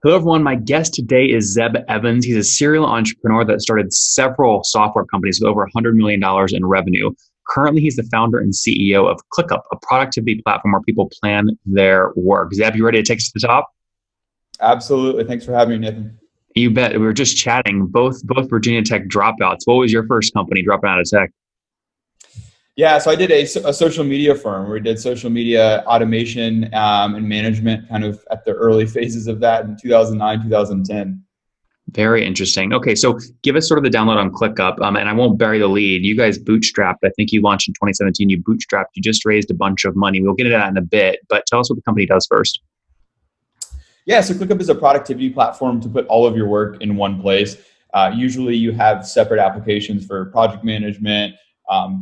Hello, everyone. My guest today is Zeb Evans. He's a serial entrepreneur that started several software companies with over $100 million in revenue. Currently, he's the founder and CEO of ClickUp, a productivity platform where people plan their work. Zeb, you ready to take us to the top? Absolutely. Thanks for having me, Nathan. You bet. We were just chatting, both Virginia Tech dropouts. What was your first company dropping out of tech? Yeah, so I did a social media firm where we did social media automation and management kind of at the early phases of that in 2009, 2010. Very interesting. Okay, so give us sort of the download on ClickUp, and I won't bury the lead. You guys bootstrapped. I think you launched in 2017. You bootstrapped. You just raised a bunch of money. We'll get into that in a bit, but tell us what the company does first. Yeah, so ClickUp is a productivity platform to put all of your work in one place. Usually you have separate applications for project management,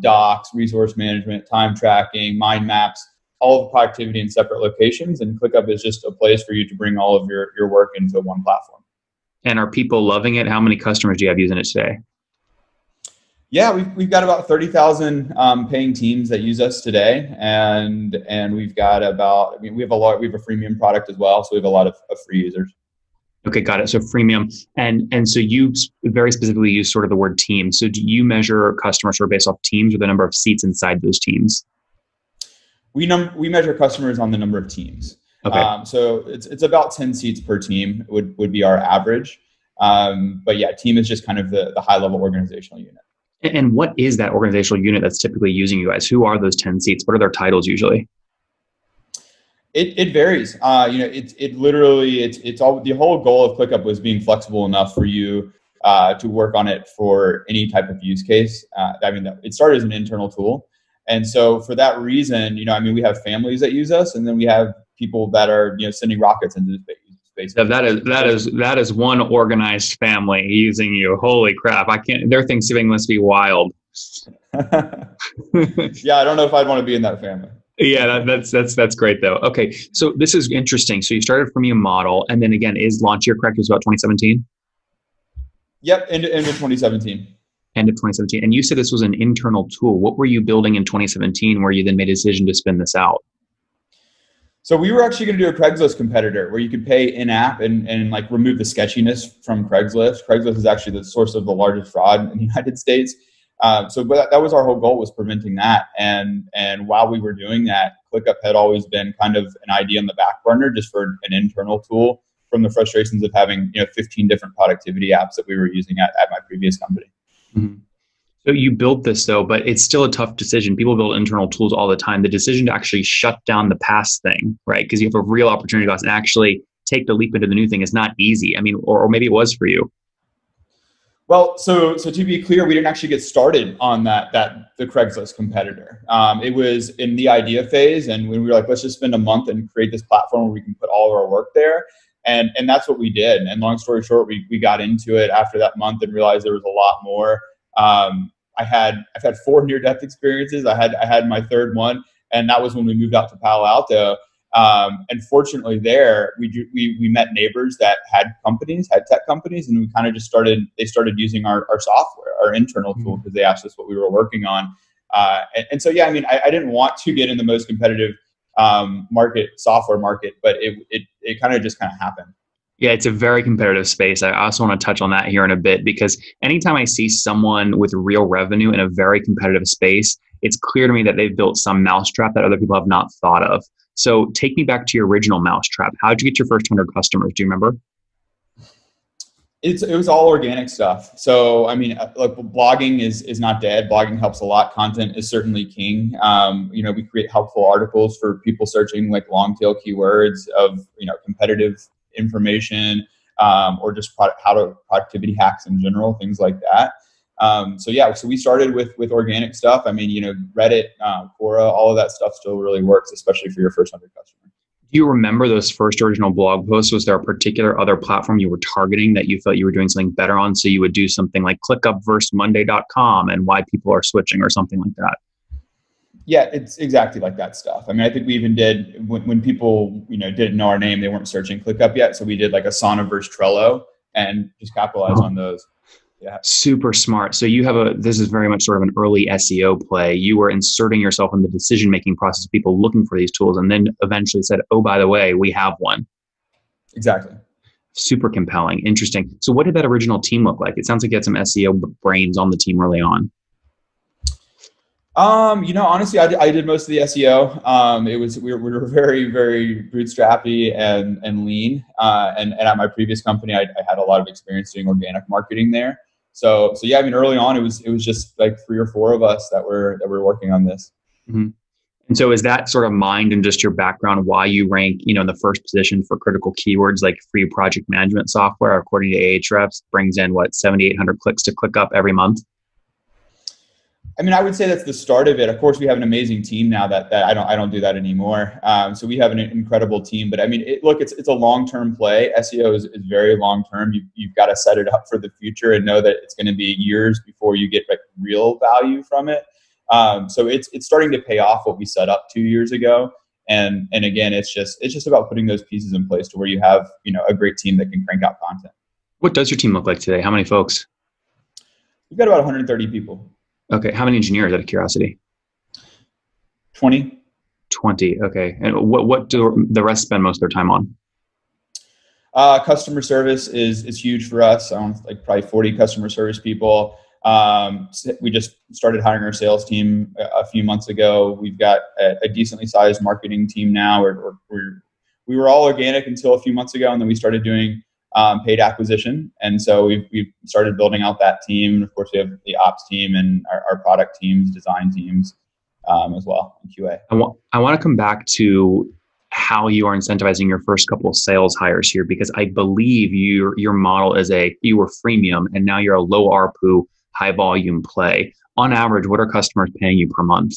docs, resource management, time tracking, mind maps, all of the productivity in separate locations. And ClickUp is just a place for you to bring all of your work into one platform. And are people loving it? How many customers do you have using it today? Yeah, we've got about 30,000 paying teams that use us today, and we've got about, we have a freemium product as well, so we have a lot of free users. Okay, got it. So freemium, and so you very specifically use sort of the word team. So do you measure customers sort of based off teams or the number of seats inside those teams? We measure customers on the number of teams. Okay. So it's about 10 seats per team would be our average. But yeah, team is just kind of the high level organizational unit. And what is that organizational unit that's typically using you guys? Who are those 10 seats? What are their titles usually? It varies. It literally, it's all, the whole goal of ClickUp was being flexible enough for you to work on it for any type of use case. It started as an internal tool. And so for that reason, we have families that use us, and then we have people that are, sending rockets into space. So that is one organized family using you. Holy crap. Their Thanksgiving must be wild. Yeah, I don't know if I'd want to be in that family. Yeah, that's great though. Okay, so this is interesting. So you started from a model, and then again, is launch year correct? It was about 2017? Yep, end of 2017. End of 2017. And you said this was an internal tool. What were you building in 2017 where you then made a decision to spin this out? So we were actually going to do a Craigslist competitor where you could pay in-app and like remove the sketchiness from Craigslist. Craigslist is actually the source of the largest fraud in the United States. But that was our whole goal, was preventing that. And while we were doing that, ClickUp had always been kind of an idea on the back burner just for an internal tool from the frustrations of having 15 different productivity apps that we were using at my previous company. Mm-hmm. So you built this though, but it's still a tough decision. People build internal tools all the time. The decision to actually shut down the past thing, right? Because you have a real opportunity cost and actually take the leap into the new thing is not easy. I mean, or maybe it was for you. Well, so to be clear, we didn't actually get started on the Craigslist competitor. It was in the idea phase, and when we were like, let's just spend a month and create this platform where we can put all of our work there. And that's what we did. And long story short, we got into it after that month and realized there was a lot more. I've had 4 near-death experiences. I had my third one, and that was when we moved out to Palo Alto. And fortunately there, we met neighbors that had tech companies, and we kind of just they started using our software, our internal tool, because they asked us what we were working on. And so, yeah, I didn't want to get in the most competitive software market, but it kind of happened. Yeah, it's a very competitive space. I also want to touch on that here in a bit, because anytime I see someone with real revenue in a very competitive space, it's clear to me that they've built some mousetrap that other people have not thought of. So take me back to your original mousetrap. How did you get your first 100 customers? Do you remember? It was all organic stuff. So, look, blogging is not dead. Blogging helps a lot. Content is certainly king. We create helpful articles for people searching like long tail keywords of, competitive information, or just productivity hacks in general, things like that. So we started with organic stuff. Reddit, Quora, all of that stuff still really works, especially for your first 100 customers. Do you remember those first original blog posts? Was there a particular other platform you were targeting that you felt you were doing something better on? So you would do something like ClickUp versus Monday.com and why people are switching or something like that? Yeah, it's exactly like that stuff. I think we even did, when people, didn't know our name, they weren't searching ClickUp yet. So we did like Asana versus Trello and just capitalize on those. Yeah. Super smart. So this is very much sort of an early SEO play. You were inserting yourself in the decision-making process of people looking for these tools, and then eventually said, oh, by the way, we have one. Exactly. Super compelling. Interesting. So what did that original team look like? It sounds like you had some SEO brains on the team early on. Honestly, I did most of the SEO. We were very, very bootstrappy and lean. And at my previous company, I had a lot of experience doing organic marketing there. So yeah, I mean, early on, it was just like 3 or 4 of us that were working on this. Mm-hmm. And so is that sort of mind and just your background why you rank, in the first position for critical keywords like free project management software, according to Ahrefs, brings in what, 7,800 clicks to ClickUp every month? I mean, I would say that's the start of it. Of course, we have an amazing team now that I don't do that anymore. So we have an incredible team. But I mean, it's a long-term play. SEO is very long-term. You've got to set it up for the future and know that it's going to be years before you get like real value from it. So it's starting to pay off what we set up 2 years ago. And again, it's just about putting those pieces in place to where you have a great team that can crank out content. What does your team look like today? How many folks? We've got about 130 people. Okay. How many engineers, out of curiosity? 20. 20. Okay. And what do the rest spend most of their time on? Customer service is huge for us. Like probably 40 customer service people. We just started hiring our sales team a few months ago. We've got a decently sized marketing team now. We were all organic until a few months ago, and then we started doing paid acquisition. And so we've started building out that team. And of course, we have the ops team and our product teams, design teams as well, and QA. I want to come back to how you are incentivizing your first couple of sales hires here, because I believe your model is you were freemium and now you're a low ARPU, high volume play. On average, what are customers paying you per month?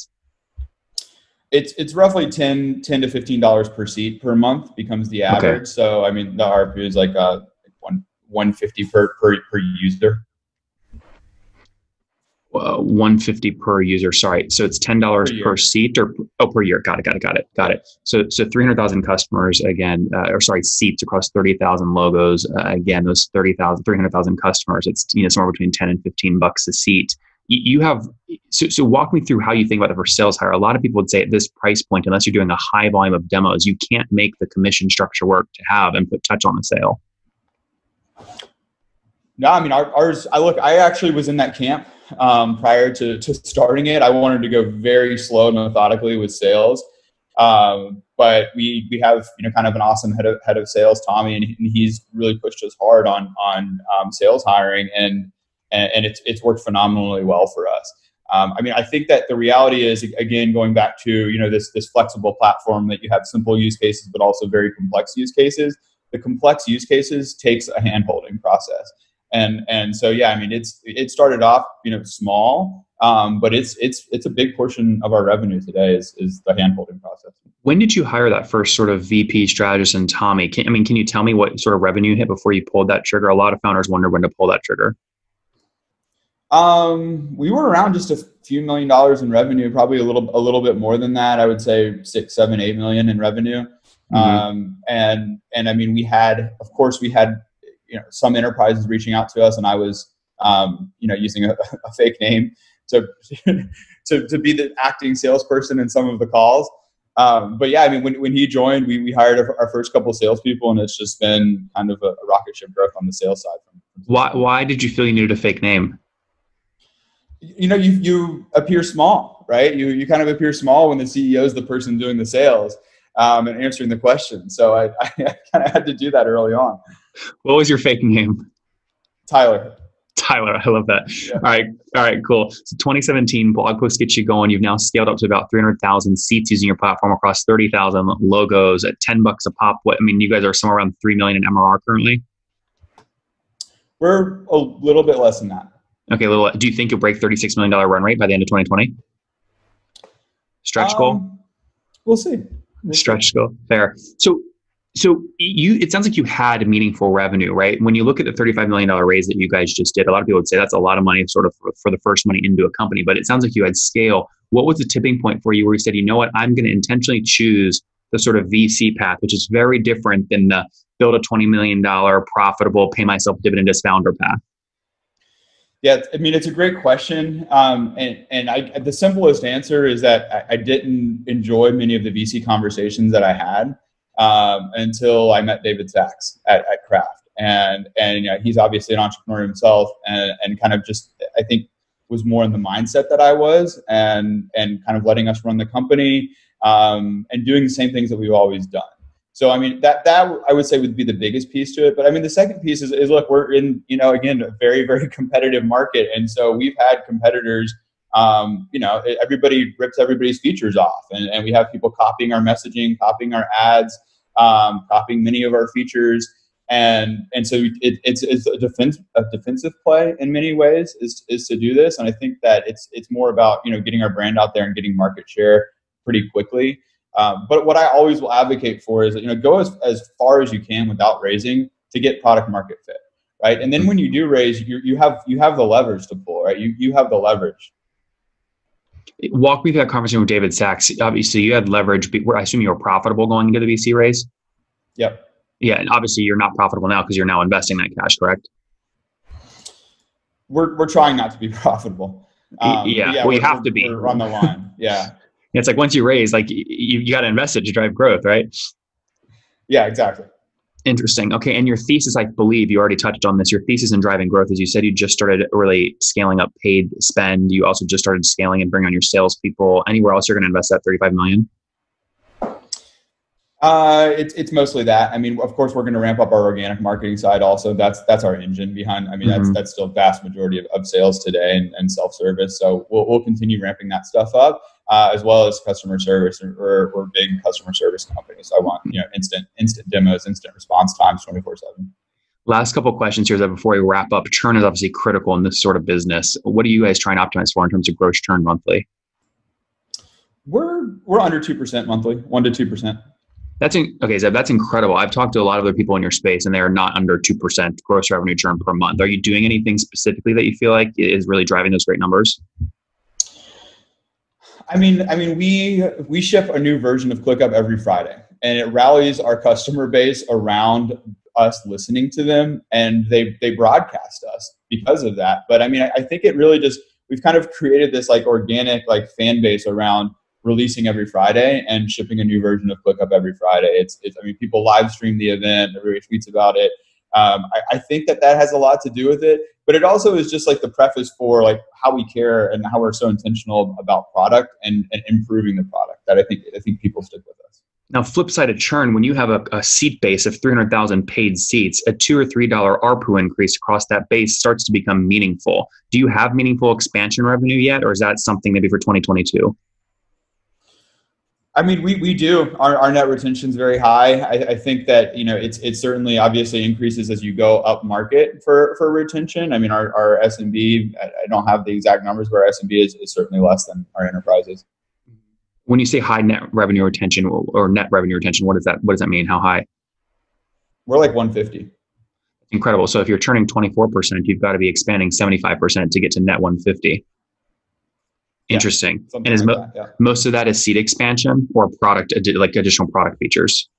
It's roughly $10 to $15 per seat per month becomes the average. Okay. So I mean, the ARPU is like $150 per user. 150 per user. Sorry. So it's $10 per seat or per year. Got it. So 300,000 customers again, seats across 30,000 logos. Again, those 300,000 customers, it's somewhere between 10 and $15 a seat. You have, so walk me through how you think about the first sales hire. A lot of people would say at this price point, unless you're doing a high volume of demos, you can't make the commission structure work to have and put touch on the sale. No, I mean, I actually was in that camp prior to starting it. I wanted to go very slow and methodically with sales. But we have, kind of an awesome head of sales, Tommy, and he's really pushed us hard on sales hiring, and it's worked phenomenally well for us. I mean, I think that the reality is, again, going back to, this flexible platform that you have simple use cases, but also very complex use cases. The complex use cases takes a hand-holding process. And so, yeah, I mean, it started off, small, but it's a big portion of our revenue today is the hand-holding process. When did you hire that first sort of VP strategist and Tommy? Can you tell me what sort of revenue you hit before you pulled that trigger? A lot of founders wonder when to pull that trigger. We were around just a few $1 million in revenue, probably a little bit more than that. I would say 6, 7, 8 million in revenue. Mm-hmm. And I mean, we had some enterprises reaching out to us, and I was, using a fake name to be the acting salesperson in some of the calls. But yeah, I mean, when he joined, we hired our first couple of salespeople, and it's just been kind of a rocket ship growth on the sales side. Why did you feel you needed a fake name? You appear small, right? You kind of appear small when the CEO is the person doing the sales and answering the question. So I kind of had to do that early on. What was your fake name? Tyler. I love that. Yeah. All right, cool. So 2017 blog post gets you going. You've now scaled up to about 300,000 seats using your platform across 30,000 logos at $10 a pop. You guys are somewhere around 3 million in MRR currently? We're a little bit less than that. Okay, do you think you'll break $36 million run rate by the end of 2020? Stretch goal? We'll see. Stretch goal. Fair. So it sounds like you had meaningful revenue, right? When you look at the $35 million raise that you guys just did, a lot of people would say that's a lot of money sort of for the first money into a company, but it sounds like you had scale. What was the tipping point for you where you said, you know what, I'm going to intentionally choose the sort of VC path, which is very different than the build a $20 million profitable, pay myself dividend as founder path? Yeah, I mean, it's a great question. The simplest answer is that I didn't enjoy many of the VC conversations that I had until I met David Sachs at Craft. and he's obviously an entrepreneur himself, and kind of just, I think, was more in the mindset that I was, and kind of letting us run the company, and doing the same things that we've always done. So, I mean, that I would say would be the biggest piece to it. But I mean, the second piece is look, we're in, again, a very, very competitive market. And so we've had competitors, everybody rips everybody's features off, and we have people copying our messaging, copying our ads, copying many of our features. And so it's a defensive play in many ways is to do this. And I think that it's more about, getting our brand out there and getting market share pretty quickly. But what I always will advocate for is, go as far as you can without raising to get product market fit, right? And then when you do raise, you have the leverage to pull, right? You have the leverage. Walk me through that conversation with David Sachs. Obviously, you had leverage. I assume you were profitable going into the VC raise? Yep. Yeah, and obviously you're not profitable now because you're now investing that cash, correct? We're trying not to be profitable. Well, you have to be. We're on the line. Yeah. It's like once you raise, like you got to invest it to drive growth, right? Yeah, exactly. Interesting. Okay, and your thesis, I believe you already touched on this. Your thesis in driving growth is you said you just started really scaling up paid spend. You also just started scaling and bringing on your salespeople. Anywhere else you're going to invest that $35 million? It's mostly that. I mean, of course, we're going to ramp up our organic marketing side also. That's our engine behind. I mean, that's still vast majority of sales today and self-service. So we'll continue ramping that stuff up, as well as customer service. We're big customer service companies. So I want instant demos, instant response times, 24/7. Last couple of questions here before we wrap up. Churn is obviously critical in this sort of business. What are you guys trying to optimize for in terms of gross churn monthly? We're under 2% monthly, 1 to 2%. Okay, Zeb, that's incredible. I've talked to a lot of other people in your space, and they are not under 2% gross revenue churn per month. Are you doing anything specifically that you feel like is really driving those great numbers? I mean, we ship a new version of ClickUp every Friday, and it rallies our customer base around us listening to them, and they broadcast us because of that. But I mean, I think it really we've kind of created this like organic like fan base around releasing every Friday and shipping a new version of ClickUp every Friday. I mean, people live stream the event, everybody tweets about it. I think that has a lot to do with it, but it also is just like the preface for like how we care and how we're so intentional about product and improving the product that I think people stick with us. Now, flip side of churn, when you have a seat base of 300,000 paid seats, a $2 or $3 ARPU increase across that base starts to become meaningful. Do you have meaningful expansion revenue yet, or is that something maybe for 2022? I mean, we do. Our net retention is very high. I think that, it certainly obviously increases as you go up market for retention. I mean, our SMB, I don't have the exact numbers, but our SMB is certainly less than our enterprises. When you say high net revenue retention or net revenue retention, what does that mean? How high? We're like 150. Incredible. So if you're turning 24%, you've got to be expanding 75% to get to net 150. Interesting. And is most of that is seat expansion or product, like additional product features?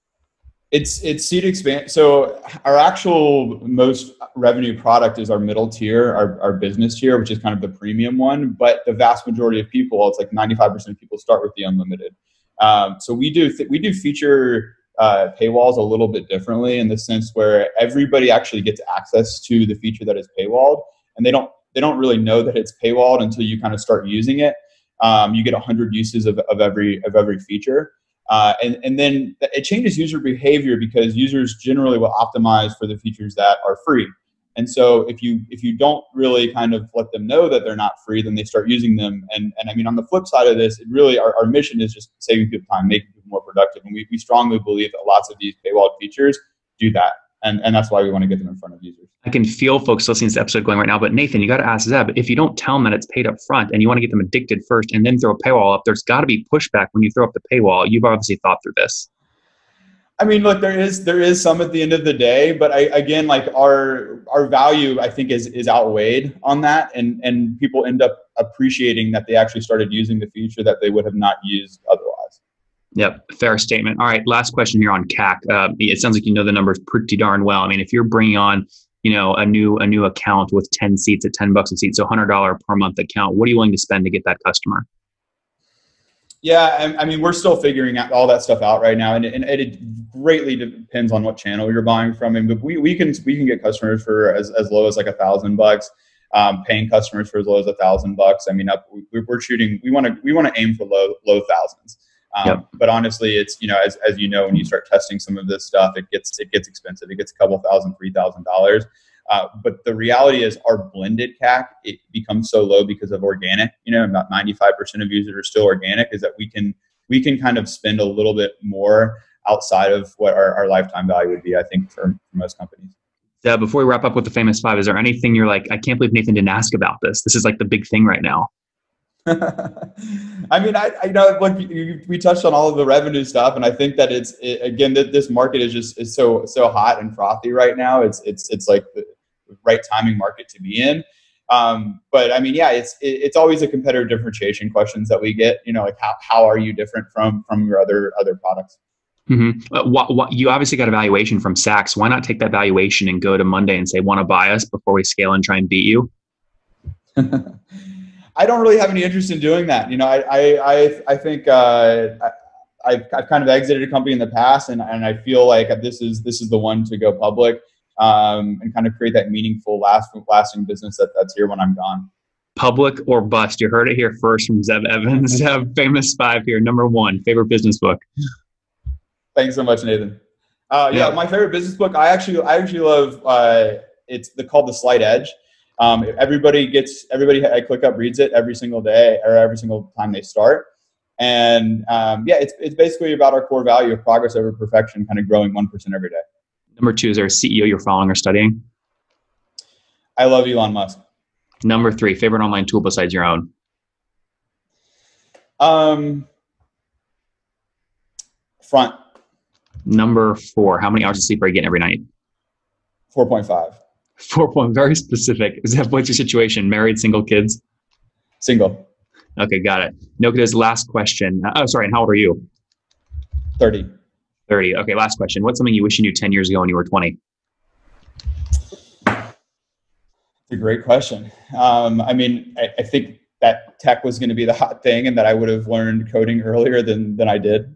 It's seat expansion. So our actual most revenue product is our middle tier, our business tier, which is kind of the premium one. But the vast majority of people, it's like 95% of people start with the unlimited. So we do feature paywalls a little bit differently in the sense where everybody actually gets access to the feature that is paywalled, and they don't really know that it's paywalled until you kind of start using it. You get 100 uses of every feature. And then it changes user behavior because users generally will optimize for the features that are free. And so if you don't really kind of let them know that they're not free, then they start using them. And I mean, on the flip side of this, it really, our mission is just saving people time, making people more productive. And we strongly believe that lots of these paywalled features do that. And that's why we want to get them in front of users. I can feel folks listening to this episode going right now, but Nathan, you got to ask Zeb, if you don't tell them that it's paid up front and you want to get them addicted first and then throw a paywall up, there's got to be pushback when you throw up the paywall. You've obviously thought through this. I mean, look, there is some at the end of the day, but again, like our value, I think is outweighed on that. And people end up appreciating that they actually started using the feature that they would have not used otherwise. Yep. Fair statement. All right. Last question here on CAC. It sounds like you know the numbers pretty darn well. I mean, if you're bringing on, a new account with 10 seats at $10 a seat, so $100 per month account, what are you willing to spend to get that customer? Yeah, I mean, we're still figuring out all that stuff out right now, and it greatly depends on what channel you're buying from. And we can get customers for as low as like $1,000, paying customers for as low as $1,000. I mean, we're shooting. We want to aim for low thousands. Yep. But honestly, it's, you know, as you know, when you start testing some of this stuff, it gets expensive. It gets a couple $1,000, $3,000. But the reality is our blended CAC, it becomes so low because of organic. You know, about 95% of users are still organic, is that we can kind of spend a little bit more outside of what our lifetime value would be, I think, for most companies. Before we wrap up with the famous five, is there anything you're like, I can't believe Nathan didn't ask about this? This is like the big thing right now. I mean, I know, like, we touched on all of the revenue stuff, and I think that again, that this market is so hot and frothy right now. It's like the right timing market to be in. But I mean, yeah, it's always a competitive differentiation questions that we get. You know, like how are you different from your other products? Mm-hmm. You obviously got a valuation from Saks. Why not take that valuation and go to Monday and say, want to buy us before we scale and try and beat you? I don't really have any interest in doing that. You know, I think I've kind of exited a company in the past, and I feel like this is the one to go public, and kind of create that meaningful, lasting business that's here when I'm gone. Public or bust. You heard it here first from Zeb Evans. Famous five here. Number one, favorite business book. Thanks so much, Nathan. Yeah, my favorite business book. I actually love. It's called The Slight Edge. Everybody at ClickUp reads it every single day or every single time they start. And yeah, it's basically about our core value of progress over perfection, kind of growing 1% every day. Number two, is there a CEO you're following or studying? I love Elon Musk. Number three, favorite online tool besides your own? Front. Number four, how many hours of sleep are you getting every night? 4.5. 4. Very specific. Zeb, what's your situation? Married, single, kids? Single. Okay, got it. Nokia's last question. Oh, sorry. And how old are you? 30. 30. Okay, last question. What's something you wish you knew 10 years ago when you were 20? It's a great question. I mean, I think that tech was going to be the hot thing, and that I would have learned coding earlier than I did.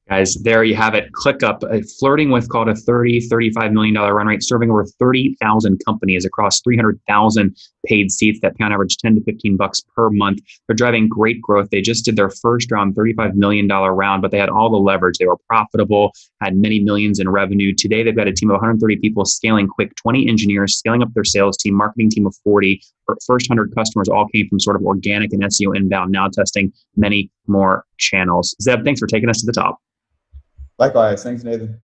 Guys, there you have it. ClickUp, flirting with called a $35 million run rate, serving over 30,000 companies across 300,000 paid seats that pay on average $10 to $15 per month. They're driving great growth. They just did their first round, $35 million round, but they had all the leverage. They were profitable, had many millions in revenue. Today, they've got a team of 130 people scaling quick, 20 engineers, scaling up their sales team, marketing team of 40. First 100 customers all came from sort of organic and SEO inbound, now testing many more channels. Zeb, thanks for taking us to the top. Likewise. Thanks, Nathan.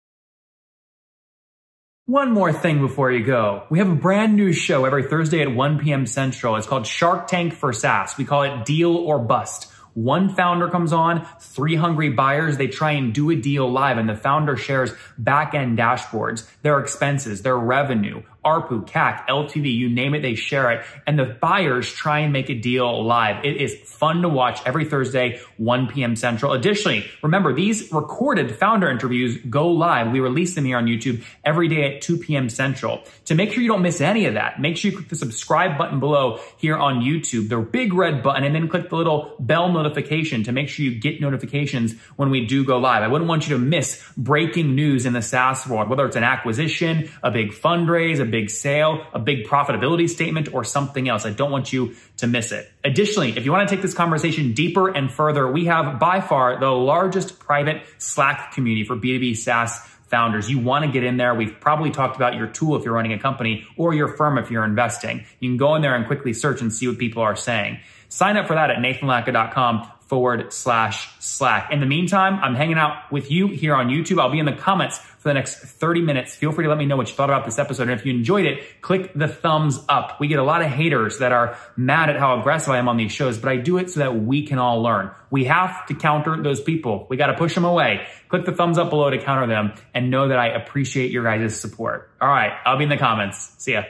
One more thing before you go. We have a brand new show every Thursday at 1 p.m. Central. It's called Shark Tank for SaaS. We call it Deal or Bust. One founder comes on, 3 hungry buyers, they try and do a deal live, and the founder shares back-end dashboards, their expenses, their revenue, ARPU, CAC, LTV, you name it, they share it. And the buyers try and make a deal live. It is fun to watch every Thursday, 1 p.m. Central. Additionally, remember, these recorded founder interviews go live. We release them here on YouTube every day at 2 p.m. Central. To make sure you don't miss any of that, make sure you click the subscribe button below here on YouTube, the big red button, and then click the little bell notification to make sure you get notifications when we do go live. I wouldn't want you to miss breaking news in the SaaS world, whether it's an acquisition, a big fundraise, a big sale, a big profitability statement, or something else. I don't want you to miss it. Additionally, if you want to take this conversation deeper and further, we have by far the largest private Slack community for B2B SaaS founders. You want to get in there. We've probably talked about your tool if you're running a company, or your firm if you're investing. You can go in there and quickly search and see what people are saying. Sign up for that at nathanlatka.com/Slack. In the meantime, I'm hanging out with you here on YouTube. I'll be in the comments for the next 30 minutes. Feel free to let me know what you thought about this episode. And if you enjoyed it, click the thumbs up. We get a lot of haters that are mad at how aggressive I am on these shows, but I do it so that we can all learn. We have to counter those people. We got to push them away. Click the thumbs up below to counter them, and know that I appreciate your guys' support. All right, I'll be in the comments. See ya.